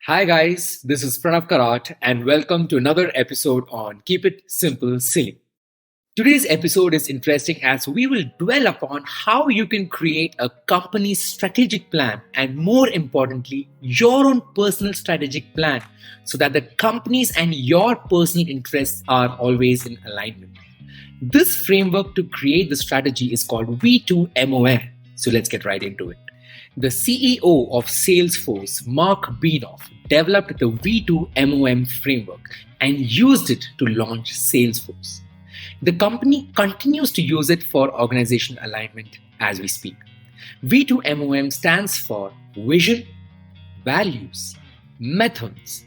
Hi guys, this is Pranav Karat and welcome to another episode on Keep It Simple Silly. Today's episode is interesting as we will dwell upon how you can create a company's strategic plan and more importantly, your own personal strategic plan so that the company's and your personal interests are always in alignment. This framework to create the strategy is called V2MOM. So let's get right into it. The CEO of Salesforce, Mark Benioff, developed the V2MOM framework and used it to launch Salesforce. The company continues to use it for organization alignment as we speak. V2MOM stands for vision, values, methods,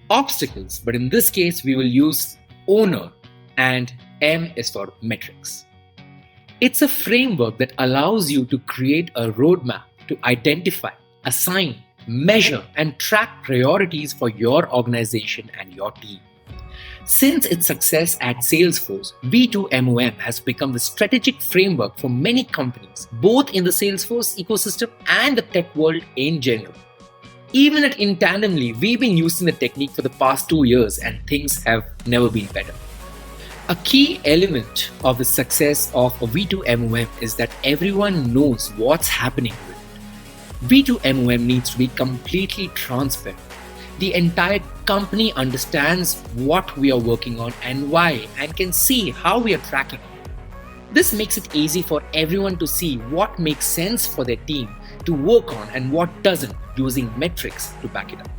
obstacles, but in this case, we will use owner and M is for metrics. It's a framework that allows you to create a roadmap to identify, assign, measure, and track priorities for your organization and your team. Since its success at Salesforce, V2MOM has become the strategic framework for many companies, both in the Salesforce ecosystem and the tech world in general. Even at Intandemly, we've been using the technique for the past 2 years and things have never been better. A key element of the success of a V2MOM is that everyone knows what's happening with it. V2MOM needs to be completely transparent. The entire company understands what we are working on and why and can see how we are tracking it. This makes it easy for everyone to see what makes sense for their team to work on and what doesn't, using metrics to back it up.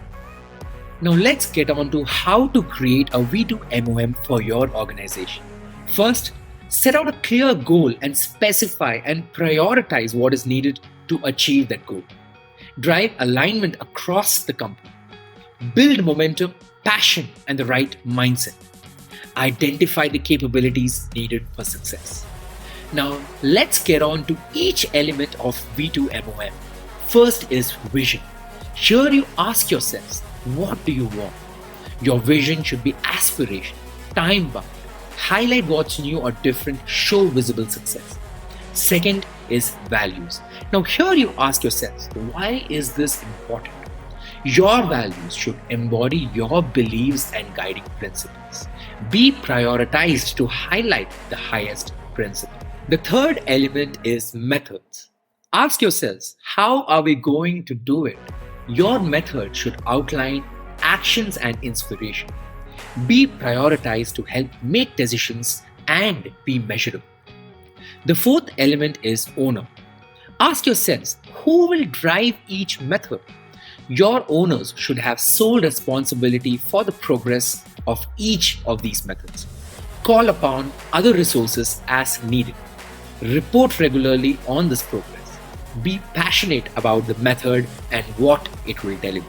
Now let's get on to how to create a V2MOM for your organization. First, set out a clear goal and specify and prioritize what is needed to achieve that goal. Drive alignment across the company. Build momentum, passion, and the right mindset. Identify the capabilities needed for success. Now, let's get on to each element of V2MOM. First is vision. Here you ask yourselves, what do you want? Your vision should be aspiration, time-bound, highlight what's new or different, show visible success. Second is values. Now here you ask yourselves, why is this important? Your values should embody your beliefs and guiding principles. Be prioritized to highlight the highest principle. The third element is methods. Ask yourselves, how are we going to do it? Your method should outline actions and inspiration. Be prioritized to help make decisions and be measurable. The fourth element is owner. Ask yourselves, who will drive each method? Your owners should have sole responsibility for the progress of each of these methods. Call upon other resources as needed. Report regularly on this progress. Be passionate about the method and what it will deliver.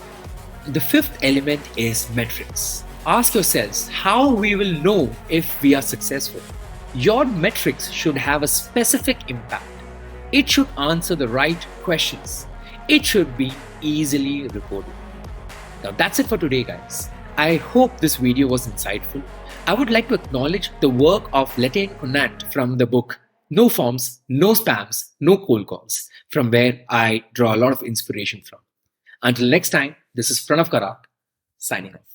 The fifth element is metrics. Ask yourselves how we will know if we are successful. Your metrics should have a specific impact. It should answer the right questions. It should be easily reported. Now that's it for today, guys. I hope this video was insightful. I would like to acknowledge the work of Lieutenant Conant from the book No Forms, No Spams, No Cold Calls, from where I draw a lot of inspiration from. Until next time, this is Pranav Karat, signing off.